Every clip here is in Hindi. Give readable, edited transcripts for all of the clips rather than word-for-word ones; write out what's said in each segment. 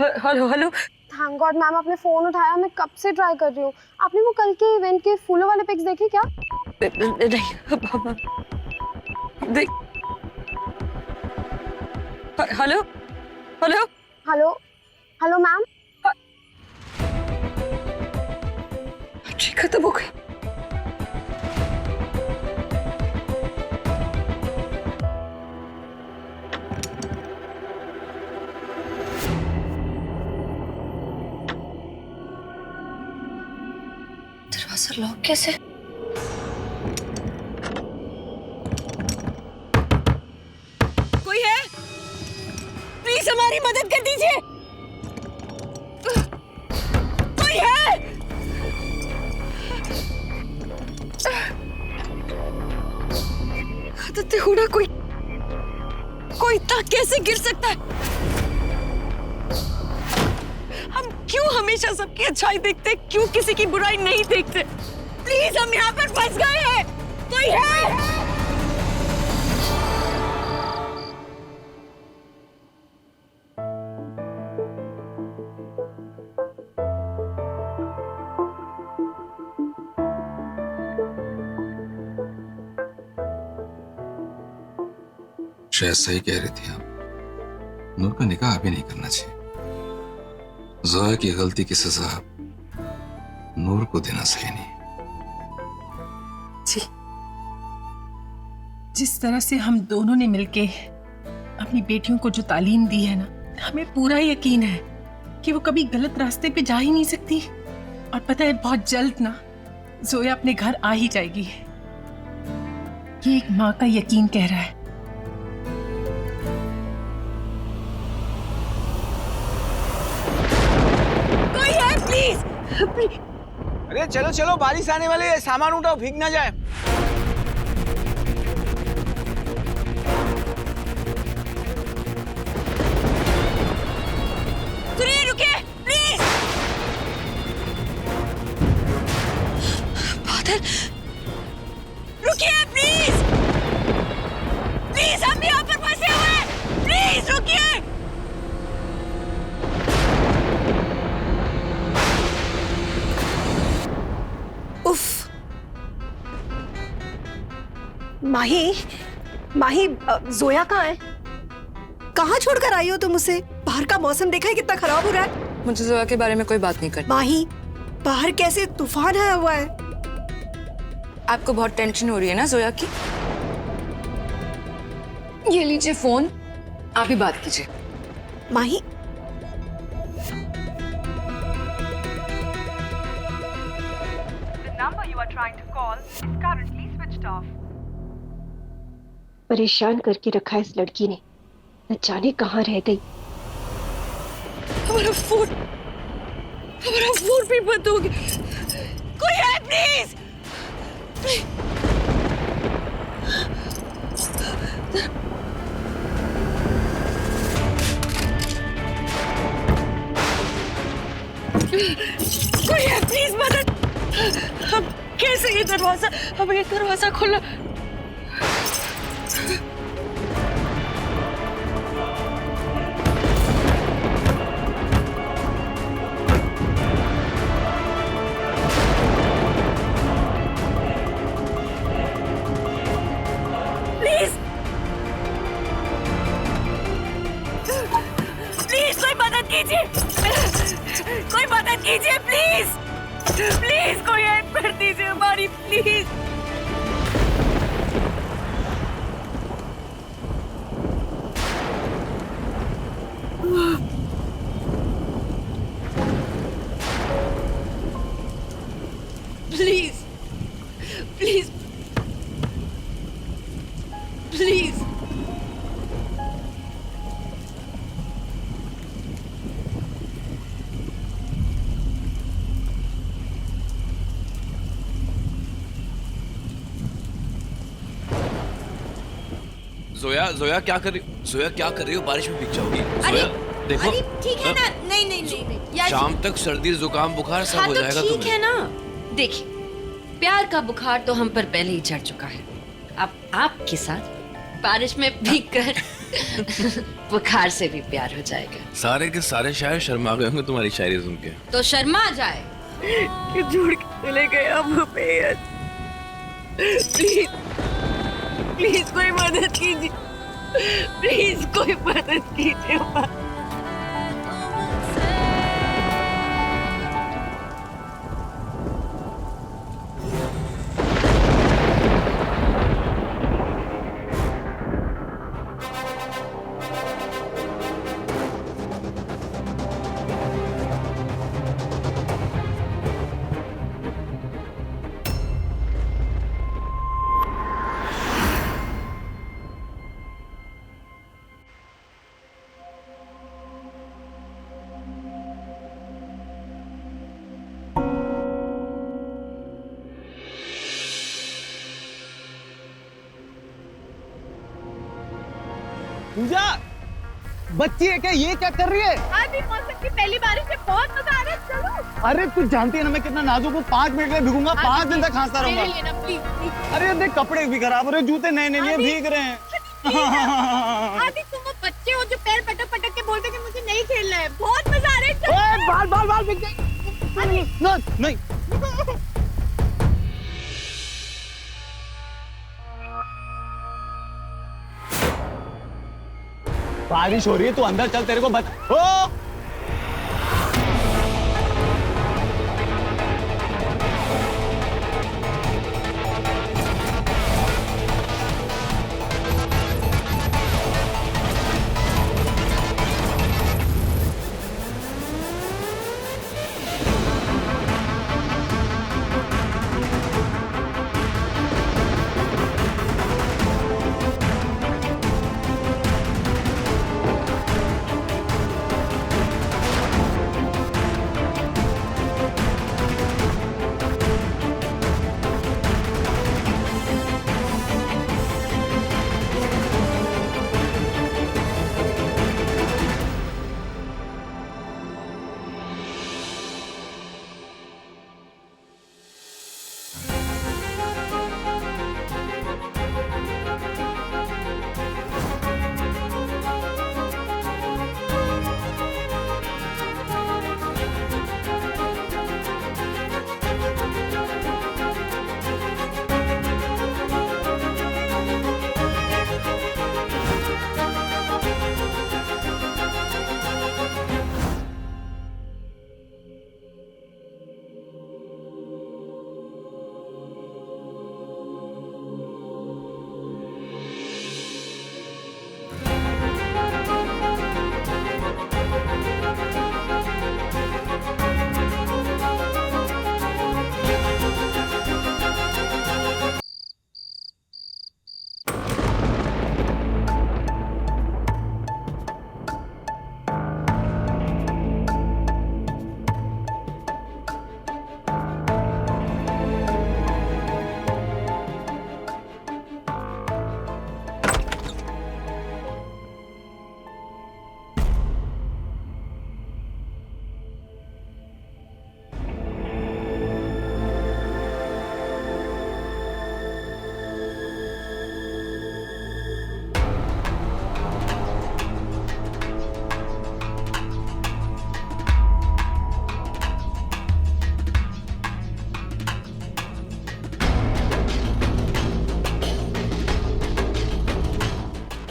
Hello hello. Thank God ma'am आपने फोन उठाया, मैं कब से ट्राई कर रही हूँ। आपने वो कल के इवेंट के फूलों वाले पिक्स देखे क्या? नहीं देख। Hello hello hello hello ma'am. Battery खत्म हो गई। दरवाजा लॉक कैसे? कोई है? प्लीज हमारी मदद कर दीजिए। कोई है? आदित्य हुडा कोई इतना कैसे गिर सकता है? हम क्यों हमेशा सबकी अच्छाई देखते, क्यों किसी की बुराई नहीं देखते? प्लीज हम यहाँ पर फंस गए हैं। कोई है? शायद सही कह रही थी आप। नूर का निकाह अभी नहीं करना चाहिए। जोया की गलती की सजा नूर को देना सही नहीं। जी। जिस तरह से हम दोनों ने मिलके अपनी बेटियों को जो तालीम दी है ना, हमें पूरा यकीन है कि वो कभी गलत रास्ते पे जा ही नहीं सकती। और पता है बहुत जल्द ना जोया अपने घर आ ही जाएगी। ये एक माँ का यकीन कह रहा है। अरे चलो चलो, बारिश आने वाली है, सामान उठाओ भीग ना जाए। सुनिए, रुकिए प्लीज। बादल, रुकिए प्लीज। प्लीज हम यहाँ पर फंसे हुए हैं, प्लीज रुकिए। माही जोया कहाँ है? कहाँ छोड़कर आई हो तुम उसे? बाहर का मौसम देखा है कितना खराब हो रहा है। मुझे जोया के बारे में कोई बात नहीं करनी। माही, बाहर कैसे तूफान आया हुआ है। आपको बहुत टेंशन हो रही है ना जोया की? ये लीजिए फोन, आप ही बात कीजिए। माही, The number you are trying to call is currently switched off. परेशान करके रखा इस लड़की ने, न जाने कहाँ रह गई। हमारा फोन भी बंद हो गया। कोई है प्लीज? कोई है प्लीज मदद। हम कैसे ये दरवाजा, हमें ये दरवाजा खोलना। कोई मदद कीजिए प्लीज। प्लीज कोई हेल्प कर दीजिए हमारी, please. Please please please. Zoya क्या कर रही हो? बारिश में भीग जाओगी। अरे देखो, अरे ठीक है ना। नहीं यार, शाम तक सर्दी जुकाम बुखार सब हाँ हो तो जाएगा ठीक तुम्हें। है ना। देखिए, प्यार का बुखार तो हम पर पहले ही चढ़ चुका है। अब आपके साथ बारिश में भीग कर बुखार से भी प्यार हो जाएगा। सारे के सारे शायर शर्मा गए होंगे तुम्हारी शायरी सुन के। तो शर्मा जाए। क्यों छोड़ के चले गए आप हमें? प्लीज प्लीज कोई मदद कीजिए, प्लीज कोई मदद कीजिए। पूजा, बच्ची है क्या? ये क्या कर रही है? आज भी मौसम की पहली बारिश में बहुत मजा आ रहा है। चलो। अरे तू जानती है ना मैं कितना नाजुक हूँ। 5 मिनट में भीगूंगा, 5 दिन तक खांसता रहूंगा। मेरे लिए ना प्लीज। अरे देख कपड़े भी खराब हो रहे, जूते नए नए लिए भीग रहे हैं। आदि तुम वो बच्चे हो जो पैर पटक पटक के बोलते कि मुझे नहीं खेलना है। बहुत मजा आ रहा है। ओए बाल बाल बाल भीग गए। नहीं बारिश हो रही है, तू अंदर चल, तेरे को ओ!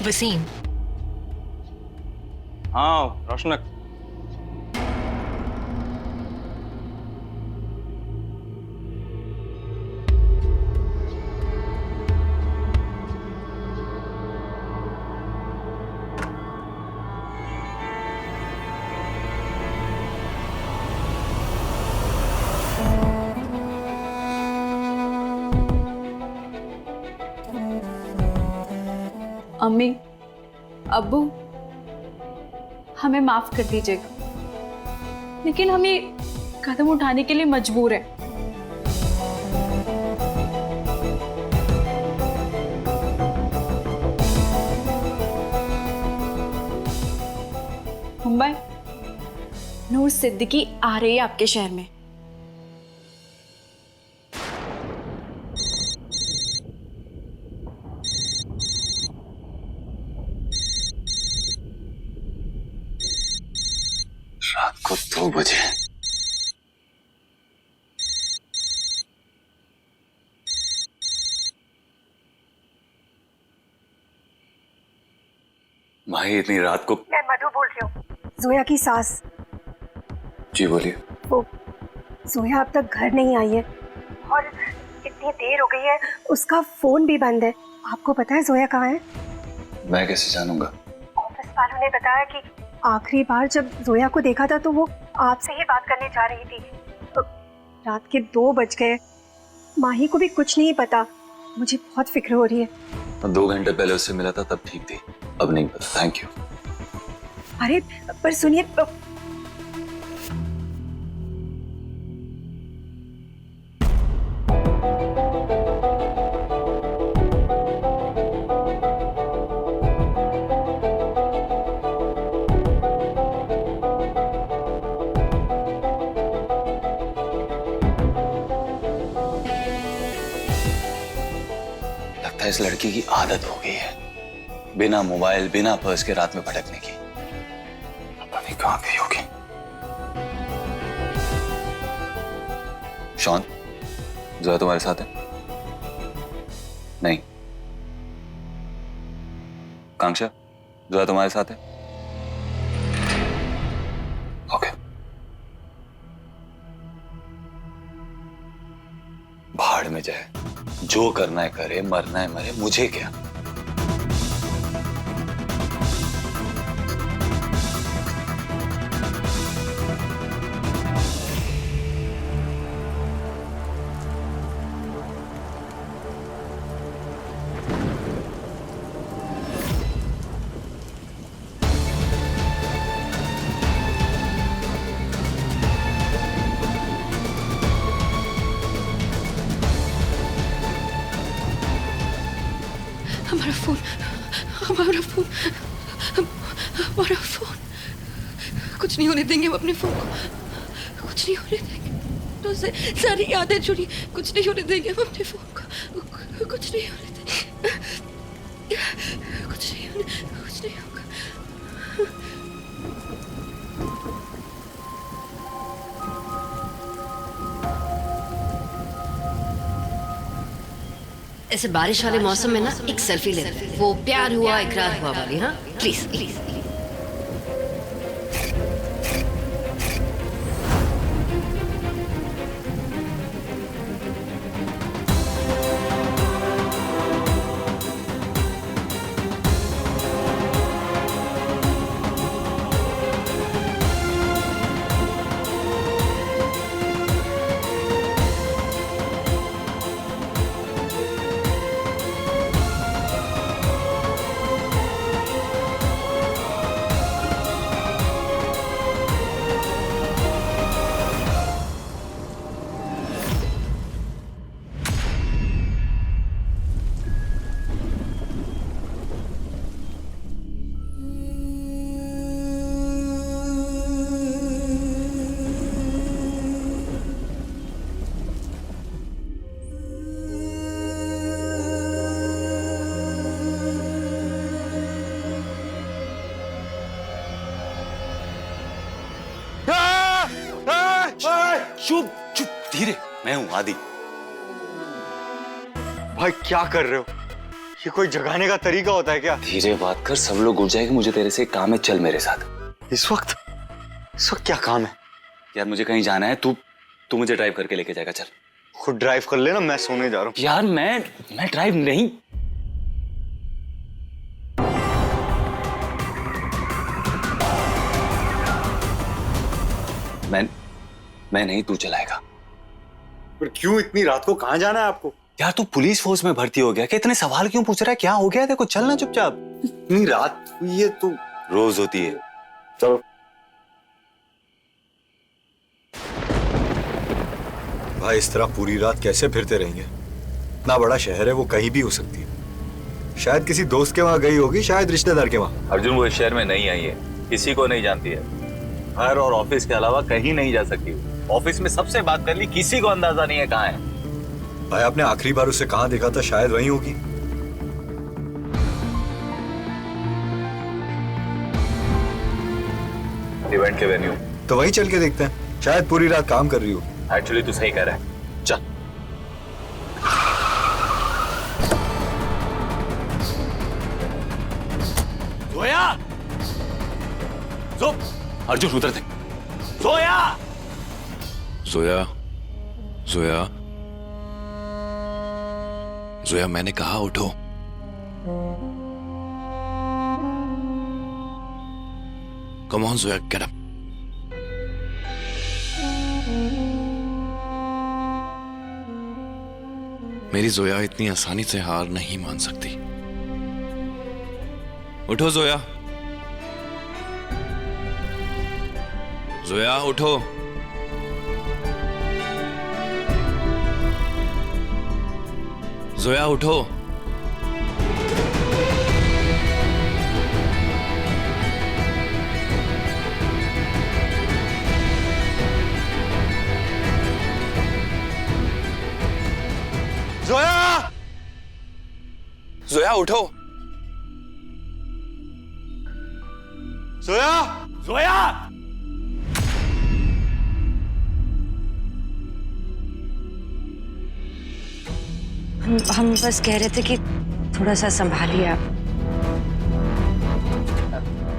वसीम। हाँ रोशनक। अम्मी, अब्बू, हमें माफ कर दीजिएगा, लेकिन हम ये कदम उठाने के लिए मजबूर हैं। मुंबई, नूर सिद्दीकी आ रही है आपके शहर में। रात को 2 बजे। भाई इतनी रात को। मैं मधु बोल रही हूँ, जोया की सास। जी बोलिए। वो जोया अब तक घर नहीं आई है और इतनी देर हो गई है, उसका फोन भी बंद है। आपको पता है जोया कहाँ है? मैं कैसे जानूंगा? ऑफिस वालों ने बताया कि आखिरी बार जब जोया को देखा था तो वो आपसे ही बात करने जा रही थी। रात के 2 बज गए, माही को भी कुछ नहीं पता। मुझे बहुत फिक्र हो रही है। 2 घंटे पहले उससे मिला था तब ठीक थी, अब नहीं पता। Thank you. अरे पर सुनिए, लगता है इस लड़की की आदत हो गई है, बिना मोबाइल बिना पर्स के रात में भटकने की। पता नहीं कहाँ गई होगी। शॉन, जोया तुम्हारे साथ है? नहीं। कांक्षा, जोया तुम्हारे साथ है? ओके। भाड़ में जाए, जो करना है करे, मरना है मरे, मुझे क्या। हमारा फोन, हमारा फोन, हमारा फोन। कुछ नहीं होने देंगे हम अपने फोन को, कुछ नहीं होने देंगे। तो सारी यादें जुड़ी, कुछ नहीं होने देंगे हम अपने फोन को, कुछ नहीं होने देंगे, कुछ नहीं होगा। ऐसे बारिश वाले मौसम में ना एक सेल्फी लेते हैं, वो प्यार हुआ इकरार हुआ वाली। हाँ प्लीज प्लीज। चुप चुप, धीरे। मैं हूं आदि। भाई क्या कर रहे हो? ये कोई जगाने का तरीका होता है क्या? धीरे बात कर, सब लोग उठ जाएंगे। मुझे तेरे से एक काम है, चल मेरे साथ। इस वक्त क्या काम है? यार मुझे कहीं जाना है, तू मुझे ड्राइव करके लेके जाएगा। चल। खुद ड्राइव कर लेना, मैं सोने जा रहा हूँ। यार मैं ड्राइव नहीं। मैं नहीं, तू चलाएगा। पर क्यों इतनी रात को कहाँ जाना है आपको? यार तू पुलिस फोर्स में भर्ती हो गया, कि इतने सवाल क्यों पूछ रहा है? क्या हो गया? देखो चलना चुपचाप। इतनी रात हुई है तो रोज होती है। चलो। भाई इस तरह पूरी रात कैसे फिरते रहेंगे? इतना बड़ा शहर है, वो कहीं भी हो सकती है। शायद किसी दोस्त के वहां गई होगी, शायद रिश्तेदार के वहां। अर्जुन वो इस शहर में नहीं आई है, किसी को नहीं जानती है। घर और ऑफिस के अलावा कहीं नहीं जा सकती। ऑफिस में सबसे बात कर ली, किसी को अंदाजा नहीं है कहाँ है। भाई आपने आखिरी बार उसे कहाँ देखा था? शायद वहीं होगी। इवेंट के वेन्यू तो वहीं चल के देखते हैं, शायद पूरी रात काम कर रही हो। एक्चुअली तू सही कह रहा है, चल। जोया, अर्जुन उतर दे। जोया, जोया, जोया, जोया, मैंने कहा उठो। Come on Zoya, get up. मेरी जोया इतनी आसानी से हार नहीं मान सकती। उठो जोया, जोया उठो। जोया उठो। जोया, जोया उठो। जोया, जोया, हम बस कह रहे थे कि थोड़ा सा संभालिए आप।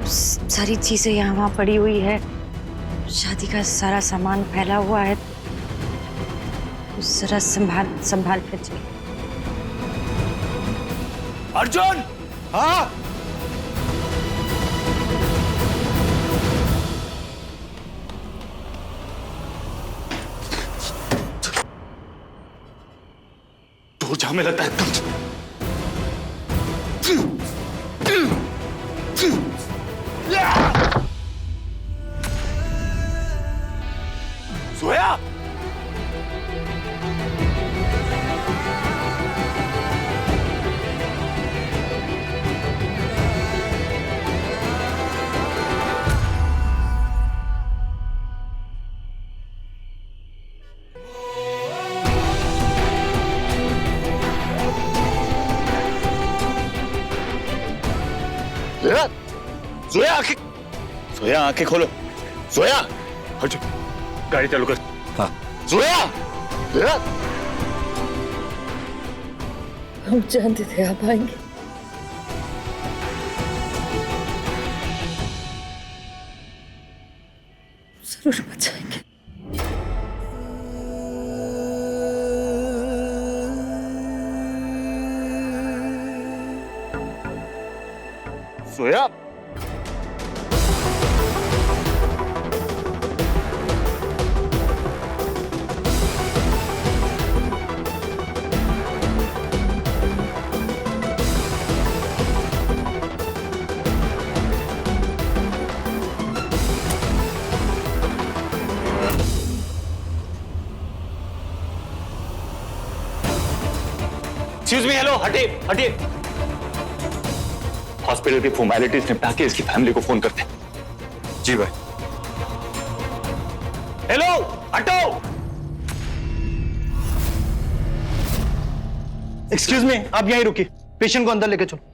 सारी चीजें यहाँ वहाँ पड़ी हुई है, शादी का सारा सामान फैला हुआ है, जरा संभाल संभाल कर चलिए। अर्जुन। हाँ, दूर जा, हमें लगता है जोया, जोया आंखें, जोया आंखें खोलो। जोया, अर्जुन गाड़ी चालू कर। हाँ जोया, जोया। हम जानते थे आप आएंगे। जरूर बचाएंगे। जोया, एक्सक्यूज मी, हेलो, हटिए हटिए। हॉस्पिटल की फॉर्मेलिटीज निपटा के इसकी फैमिली को फोन करते हैं। जी भाई। हेलो, हटो। एक्सक्यूज मी, आप यहीं रुकिए, पेशेंट को अंदर लेके चलो।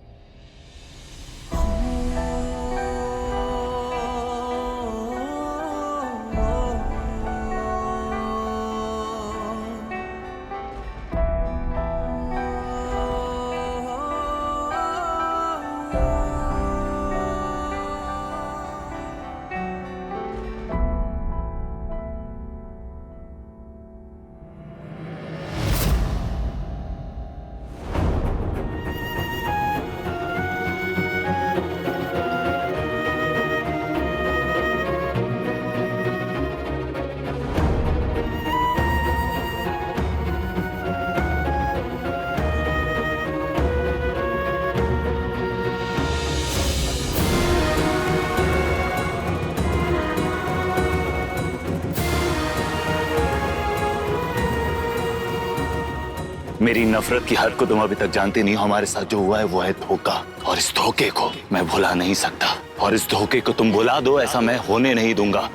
मेरी नफरत की हद को तुम अभी तक जानते नहीं हो। हमारे साथ जो हुआ है वो है धोखा, और इस धोखे को मैं भुला नहीं सकता, और इस धोखे को तुम भुला दो ऐसा मैं होने नहीं दूंगा।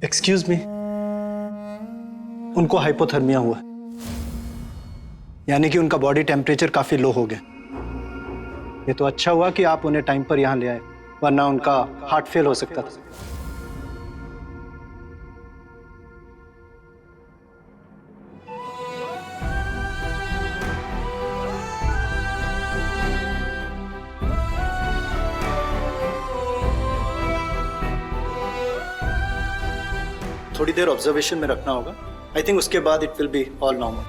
एक्सक्यूज मी, उनको हाइपोथर्मिया हुआ है, यानी कि उनका बॉडी टेम्परेचर काफी लो हो गया। ये तो अच्छा हुआ कि आप उन्हें टाइम पर यहाँ ले आए, वरना उनका हार्ट फेल हो सकता था। थोड़ी देर ऑब्जर्वेशन में रखना होगा। आई थिंक उसके बाद it will be all normal.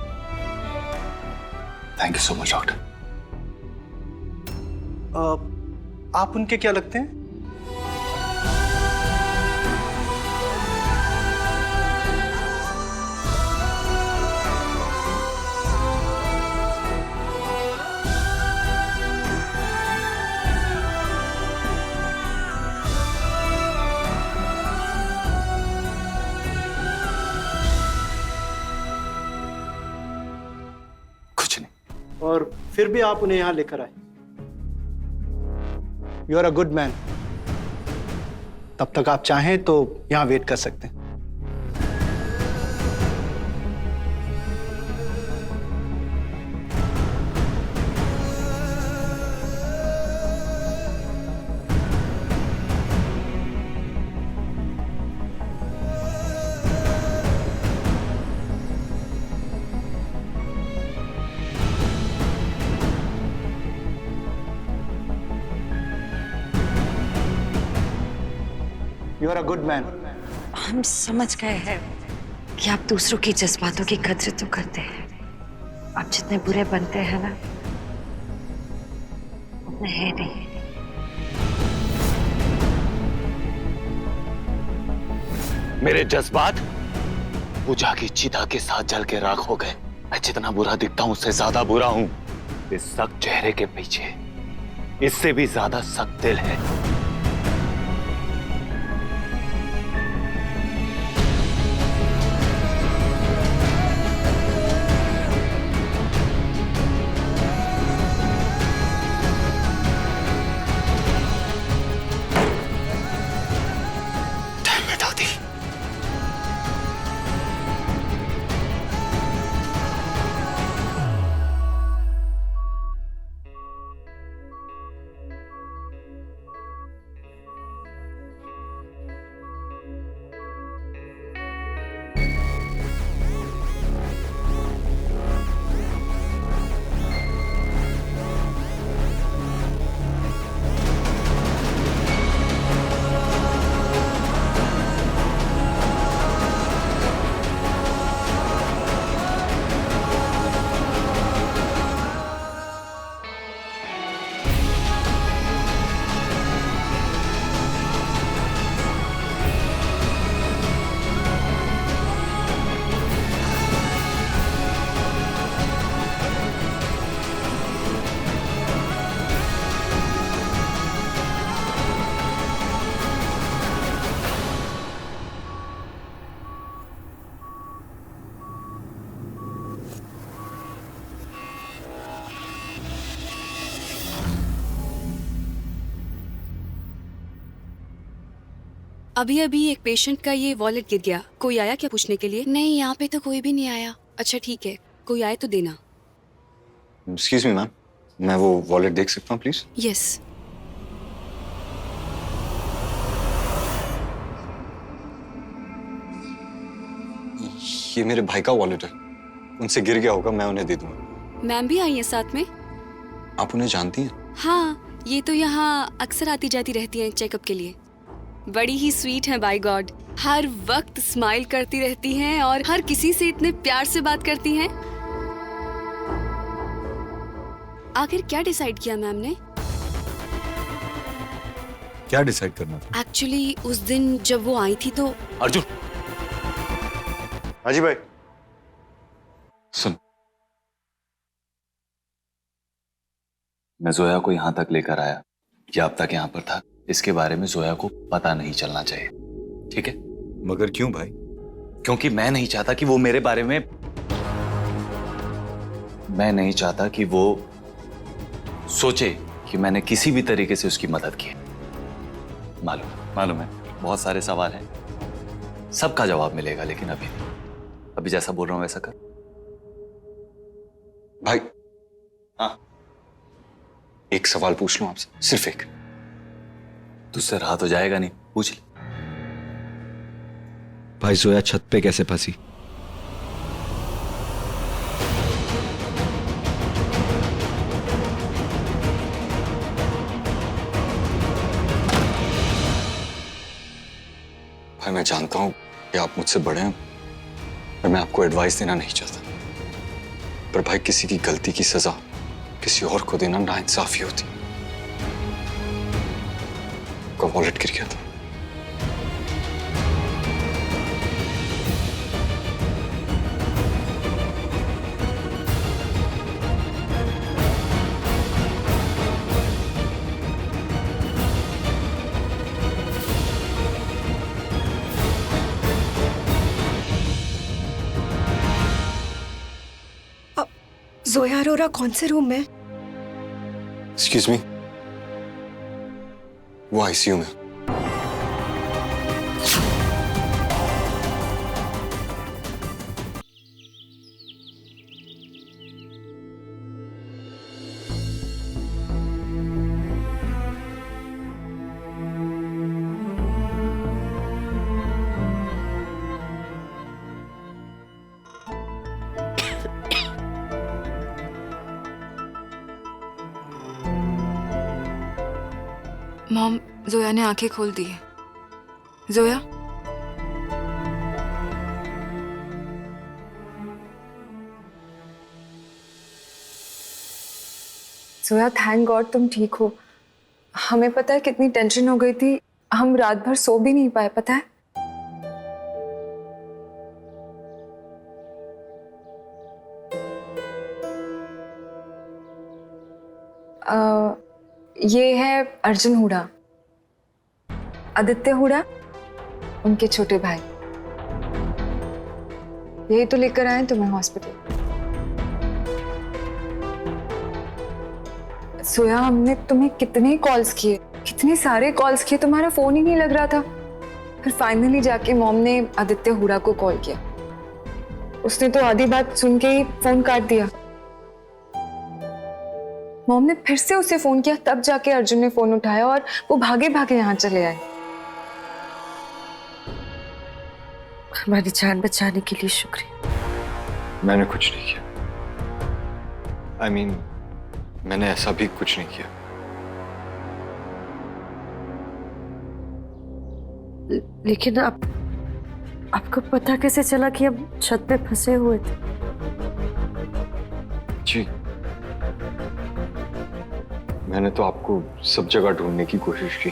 Thank you so much doctor. आप उनके क्या लगते हैं? और फिर भी आप उन्हें यहां लेकर आए। You are a good man. तब तक आप चाहें तो यहां वेट कर सकते हैं। You are a good man. हम समझ गए हैं कि आप दूसरों की जज्बातों की कदर तो करते हैं। आप जितने बुरे बनते हैं ना, उतने हैं नहीं। मेरे जज्बात पूजा की चिता के साथ जल के राख हो गए। मैं जितना बुरा दिखता हूं उससे ज्यादा बुरा हूं। इस सख्त चेहरे के पीछे इससे भी ज्यादा सख्त दिल है। अभी अभी एक पेशेंट का ये वॉलेट गिर गया। कोई आया क्या पूछने के लिए? नहीं, यहाँ पे तो कोई भी नहीं आया। अच्छा ठीक है, कोई आए तो देना। एक्सक्यूज मी मैम, मैं वो वॉलेट देख सकता हूँ प्लीज? यस। ये मेरे भाई का वॉलेट है, उनसे गिर गया होगा, मैं उन्हें दे दूंगा। मैम भी आई है साथ में? आप उन्हें जानती हैं? हाँ, ये तो यहाँ अक्सर आती जाती रहती हैं चेकअप के लिए। बड़ी ही स्वीट है, बाय गॉड। हर वक्त स्माइल करती रहती हैं और हर किसी से इतने प्यार से बात करती हैं। आखिर क्या डिसाइड किया मैम ने? क्या डिसाइड करना था? एक्चुअली उस दिन जब वो आई थी तो अर्जुन। हाजी भाई सुन, मैं जोया को यहां तक लेकर आया या अब तक यहां पर था, इसके बारे में जोया को पता नहीं चलना चाहिए, ठीक है? मगर क्यों भाई? क्योंकि मैं नहीं चाहता कि वो मेरे बारे में, मैं नहीं चाहता कि वो सोचे कि मैंने किसी भी तरीके से उसकी मदद की। मालूम है, बहुत सारे सवाल हैं, सबका जवाब मिलेगा, लेकिन अभी नहीं। अभी जैसा बोल रहा हूं वैसा कर। भाई, हाँ, एक सवाल पूछ लूं आपसे, सिर्फ एक। तुझसे रहा तो जाएगा नहीं, पूछ ले। भाई जोया छत पे कैसे फंसी? भाई मैं जानता हूं कि आप मुझसे बड़े हैं और मैं आपको एडवाइस देना नहीं चाहता, पर भाई किसी की गलती की सजा किसी और को देना नाइंसाफी होती। आपका वॉलेट गिर गया था। जोया अरोरा कौन से रूम में? एक्सक्यूज मी, वो आईसीयू में। मॉम, जोया ने आंखें खोल दी है। जोया, जोया थैंक गॉड तुम ठीक हो। हमें पता है कितनी टेंशन हो गई थी, हम रात भर सो भी नहीं पाए, पता है। ये है अर्जुन हुडा, आदित्य हुडा, उनके छोटे भाई। यही तो लेकर आए तुम्हें हॉस्पिटल। सोया, हमने तुम्हें कितने कॉल्स किए, कितने सारे कॉल्स किए, तुम्हारा फोन ही नहीं लग रहा था। फिर फाइनली जाके मॉम ने आदित्य हुडा को कॉल किया। उसने तो आधी बात सुन के ही फोन काट दिया। मॉम ने फिर से उसे फोन किया, तब जाके अर्जुन ने फोन उठाया और वो भागे भागे यहाँ चले आए। हमारी जान बचाने के लिए शुक्रिया। मैंने कुछ नहीं किया। I mean, मैंने ऐसा भी कुछ नहीं किया। लेकिन आपको पता कैसे चला कि अब छत पे फंसे हुए थे? जी, मैंने तो आपको सब जगह ढूंढने की कोशिश की,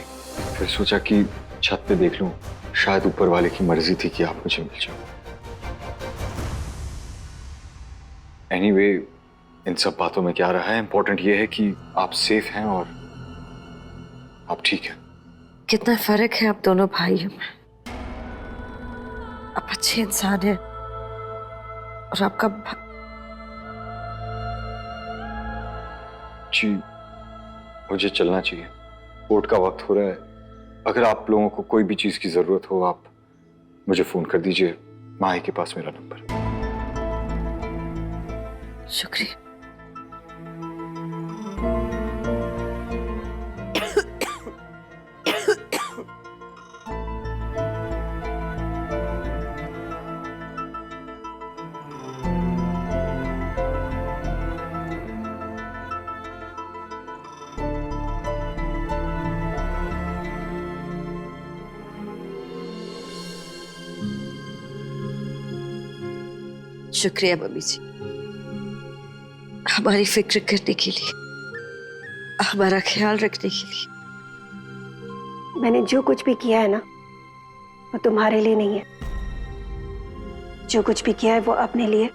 फिर सोचा कि छत पे देख लूं, शायद ऊपर वाले की मर्जी थी कि आप मुझे मिल जाओ। एनीवे, इन सब बातों में क्या रहा है, इंपॉर्टेंट ये है कि आप सेफ हैं और आप ठीक हैं। कितना फर्क है आप दोनों भाइयों में। आप अच्छे इंसान हैं और आपका जी, मुझे चलना चाहिए, कोर्ट का वक्त हो रहा है। अगर आप लोगों को कोई भी चीज की जरूरत हो, आप मुझे फोन कर दीजिए, माही के पास मेरा नंबर। शुक्रिया। शुक्रिया बबी जी, हमारी फिक्र करने के लिए, हमारा ख्याल रखने के लिए। मैंने जो कुछ भी किया है ना, वो तुम्हारे लिए नहीं है। जो कुछ भी किया है वो अपने लिए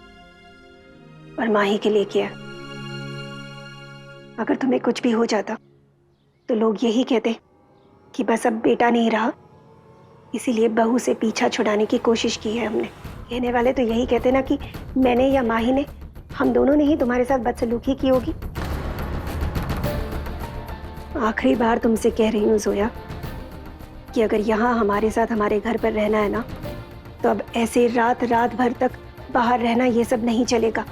और माही के लिए किया है। अगर तुम्हें कुछ भी हो जाता तो लोग यही कहते कि बस अब बेटा नहीं रहा, इसीलिए बहू से पीछा छुड़ाने की कोशिश की है हमने। कहने वाले तो यही कहते ना कि मैंने या माही ने, हम दोनों ने ही तुम्हारे साथ बदसलूकी की होगी। आखिरी बार तुमसे कह रही हूँ जोया कि अगर यहाँ हमारे साथ हमारे घर पर रहना है ना, तो अब ऐसे रात रात भर तक बाहर रहना ये सब नहीं चलेगा।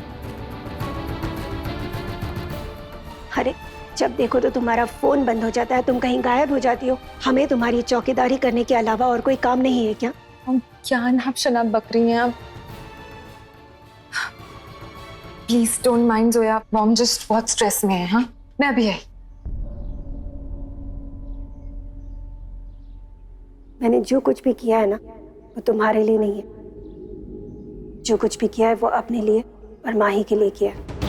अरे जब देखो तो तुम्हारा फोन बंद हो जाता है, तुम कहीं गायब हो जाती हो। हमें तुम्हारी चौकीदारी करने के अलावा और कोई काम नहीं है क्या? क्या नाप शनाप बक रही हैं आप? Please don't mind Zoya, mom just बहुत स्ट्रेस में है। हाँ मैं अभी आई। मैंने जो कुछ भी किया है ना वो तुम्हारे लिए नहीं है, जो कुछ भी किया है वो अपने लिए और माही के लिए किया है।